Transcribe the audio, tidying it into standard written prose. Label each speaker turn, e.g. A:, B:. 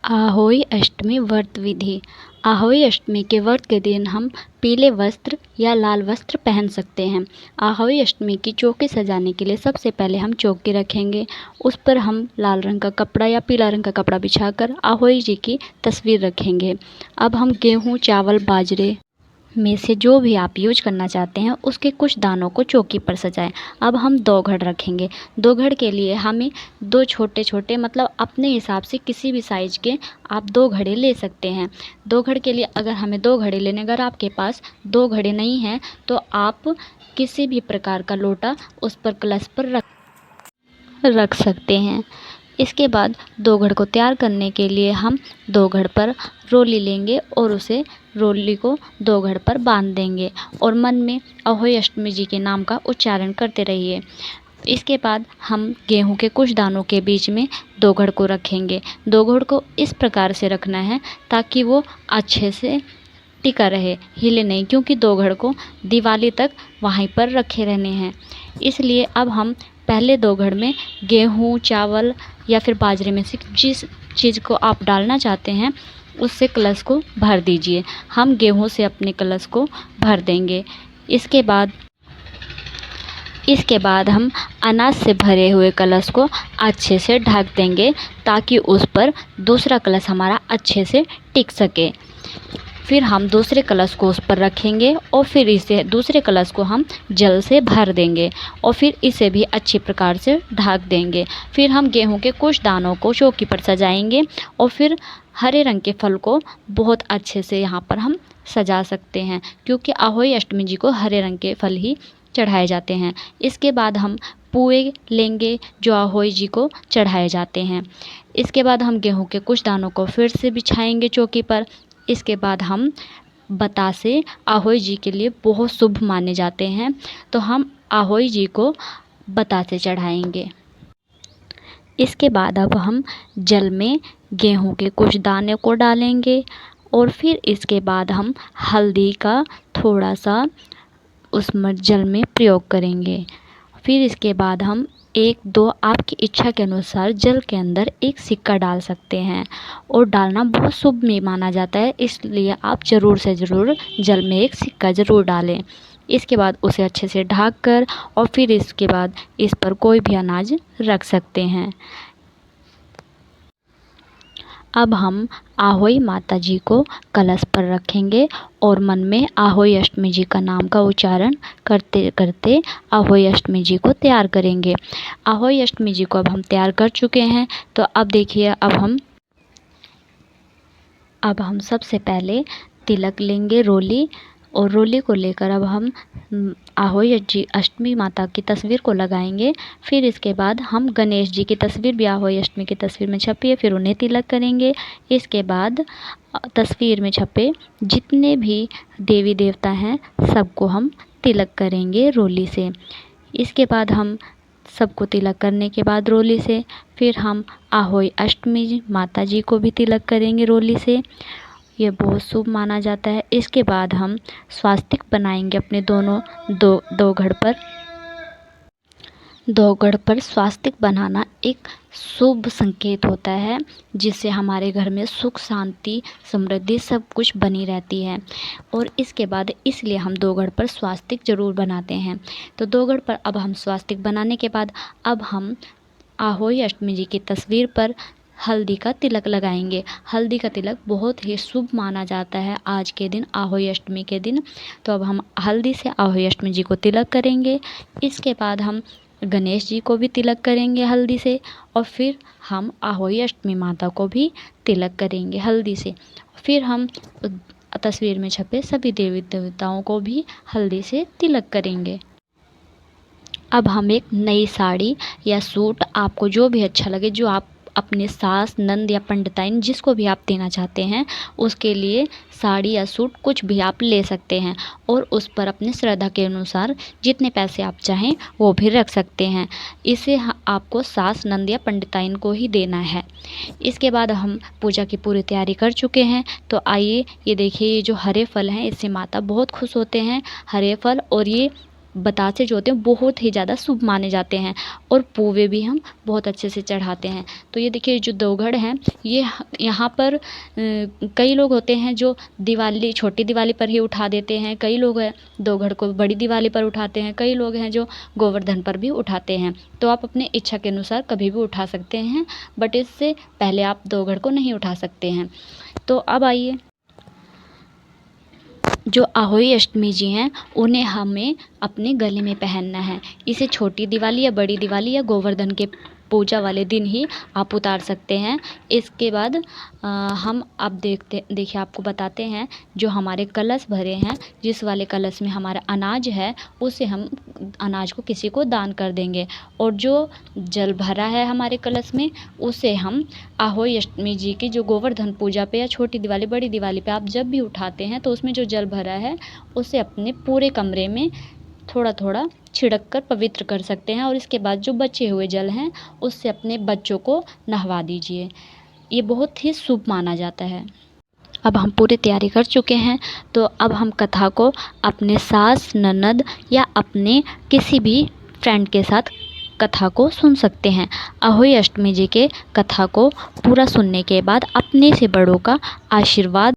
A: आहोई अष्टमी व्रत विधि। आहोई अष्टमी के व्रत के दिन हम पीले वस्त्र या लाल वस्त्र पहन सकते हैं। आहोई अष्टमी की चौकी सजाने के लिए सबसे पहले हम चौकी रखेंगे। उस पर हम लाल रंग का कपड़ा या पीला रंग का कपड़ा बिछाकर आहोई जी की तस्वीर रखेंगे। अब हम गेहूँ, चावल, बाजरे में से जो भी आप यूज करना चाहते हैं उसके कुछ दानों को चौकी पर सजाएं। अब हम 2 घड़ रखेंगे। 2 घड़ के लिए हमें 2 छोटे छोटे मतलब अपने हिसाब से किसी भी साइज के आप 2 घड़े ले सकते हैं। 2 घड़ के लिए अगर हमें 2 घड़े लेने, अगर आपके पास 2 घड़े नहीं हैं तो आप किसी भी प्रकार का लोटा उस पर कलश पर रख सकते हैं। इसके बाद 2 घड़ को तैयार करने के लिए हम 2 घड़ पर रोली लेंगे और उसे रोली को 2 घड़ पर बांध देंगे और मन में अहोई अष्टमी जी के नाम का उच्चारण करते रहिए। इसके बाद हम गेहूं के कुछ दानों के बीच में 2 घड़ को रखेंगे। 2 घड़ को इस प्रकार से रखना है ताकि वो अच्छे से टिका रहे, हिले नहीं, क्योंकि 2 घड़ को दिवाली तक वहीं पर रखे रहने हैं। इसलिए अब हम पहले 2 घड़ में गेहूँ, चावल या फिर बाजरे में से जिस चीज़ को आप डालना चाहते हैं उससे कलश को भर दीजिए। हम गेहूँ से अपने कलश को भर देंगे। इसके बाद हम अनाज से भरे हुए कलश को अच्छे से ढक देंगे ताकि उस पर दूसरा कलश हमारा अच्छे से टिक सके। फिर हम दूसरे कलश को उस पर रखेंगे और फिर इसे दूसरे कलश को हम जल से भर देंगे और फिर इसे भी अच्छी प्रकार से ढक देंगे। फिर हम गेहूं के कुछ दानों को चौकी पर सजाएंगे और फिर हरे रंग के फल को बहुत अच्छे से यहाँ पर हम सजा सकते हैं, क्योंकि आहोई अष्टमी जी को हरे रंग के फल ही चढ़ाए जाते हैं। इसके बाद हम पुए लेंगे जो आहोई जी को चढ़ाए जाते हैं। इसके बाद हम गेहूं के कुछ दानों को फिर से बिछाएंगे चौकी पर। इसके बाद हम बतासे आहोई जी के लिए बहुत शुभ माने जाते हैं, तो हम आहोई जी को बतासे चढ़ाएंगे। इसके बाद अब हम जल में गेहूं के कुछ दाने को डालेंगे और फिर इसके बाद हम हल्दी का थोड़ा सा उस जल में प्रयोग करेंगे। फिर इसके बाद हम 1-2 आपकी इच्छा के अनुसार जल के अंदर एक सिक्का डाल सकते हैं और डालना बहुत शुभ में माना जाता है, इसलिए आप ज़रूर से ज़रूर जल में एक सिक्का ज़रूर डालें। इसके बाद उसे अच्छे से ढक कर और फिर इसके बाद इस पर कोई भी अनाज रख सकते हैं। अब हम आहोई माता जी को कलश पर रखेंगे और मन में आहोई अष्टमी जी का नाम का उच्चारण करते करते आहोई अष्टमी जी को तैयार करेंगे। आहोई अष्टमी जी को अब हम तैयार कर चुके हैं, तो अब देखिए अब हम सबसे पहले तिलक लेंगे रोली, और रोली को लेकर अब हम आहोई अष्टमी माता की तस्वीर को लगाएंगे। फिर इसके बाद हम गणेश जी की तस्वीर भी आहोई अष्टमी की तस्वीर में छपी है, फिर उन्हें तिलक करेंगे। इसके बाद तस्वीर में छपे जितने भी देवी देवता हैं सबको हम तिलक करेंगे रोली से। इसके बाद हम सबको तिलक करने के बाद रोली से फिर हम आहोई अष्टमी माता जी को भी तिलक करेंगे रोली से, ये बहुत शुभ माना जाता है। इसके बाद हम स्वास्तिक बनाएंगे अपने दो घड़ पर स्वास्तिक बनाना एक शुभ संकेत होता है, जिससे हमारे घर में सुख, शांति, समृद्धि सब कुछ बनी रहती है। और इसके बाद इसलिए हम 2 घड़ पर स्वास्तिक ज़रूर बनाते हैं। तो 2 घड़ पर अब हम स्वास्तिक बनाने के बाद अब हम आहोई अष्टमी जी की तस्वीर पर हल्दी का तिलक लगाएंगे। हल्दी का तिलक बहुत ही शुभ माना जाता है आज के दिन, आहोई अष्टमी के दिन। तो अब हम हल्दी से आहोई अष्टमी जी को तिलक करेंगे। इसके बाद हम गणेश जी को भी तिलक करेंगे हल्दी से और फिर हम आहोई अष्टमी माता को भी तिलक करेंगे हल्दी से। फिर हम तस्वीर में छपे सभी देवी देवताओं को भी हल्दी से तिलक करेंगे। अब हम एक नई साड़ी या सूट, आपको जो भी अच्छा लगे, जो आप अपने सास, नंद या पंडिताइन जिसको भी आप देना चाहते हैं उसके लिए साड़ी या सूट कुछ भी आप ले सकते हैं और उस पर अपनी श्रद्धा के अनुसार जितने पैसे आप चाहें वो भी रख सकते हैं। इसे आपको सास, नंद या पंडिताइन को ही देना है। इसके बाद हम पूजा की पूरी तैयारी कर चुके हैं। तो आइए ये देखिए, ये जो हरे फल हैं इससे माता बहुत खुश होते हैं। हरे फल और ये बतासे जो होते हैं बहुत ही ज़्यादा शुभ माने जाते हैं। और पूवे भी हम बहुत अच्छे से चढ़ाते हैं। तो ये देखिए जो देवगढ़ है ये यहाँ पर कई लोग होते हैं जो दिवाली, छोटी दिवाली पर ही उठा देते हैं, कई लोग हैं देवगढ़ को बड़ी दिवाली पर उठाते हैं, कई लोग हैं जो गोवर्धन पर भी उठाते हैं। तो आप अपने इच्छा के अनुसार कभी भी उठा सकते हैं, बट इससे पहले आप देवगढ़ को नहीं उठा सकते हैं। तो अब आइए, जो आहोई अष्टमी जी हैं उन्हें हमें अपने गले में पहनना है। इसे छोटी दिवाली या बड़ी दिवाली या गोवर्धन के पूजा वाले दिन ही आप उतार सकते हैं। इसके बाद हम अब देखिए आपको बताते हैं, जो हमारे कलश भरे हैं, जिस वाले कलश में हमारा अनाज है उसे हम अनाज को किसी को दान कर देंगे। और जो जल भरा है हमारे कलश में उसे हम आहोई अष्टमी जी की जो गोवर्धन पूजा पे या छोटी दिवाली, बड़ी दिवाली पे आप जब भी उठाते हैं तो उसमें जो जल भरा है उसे अपने पूरे कमरे में थोड़ा थोड़ा छिड़क कर पवित्र कर सकते हैं। और इसके बाद जो बचे हुए जल हैं उससे अपने बच्चों को नहवा दीजिए। ये बहुत ही शुभ माना जाता है। अब हम पूरी तैयारी कर चुके हैं, तो अब हम कथा को अपने सास, ननद या अपने किसी भी फ्रेंड के साथ कथा को सुन सकते हैं। आहोई अष्टमी जी के कथा को पूरा सुनने के बाद अपने से बड़ों का आशीर्वाद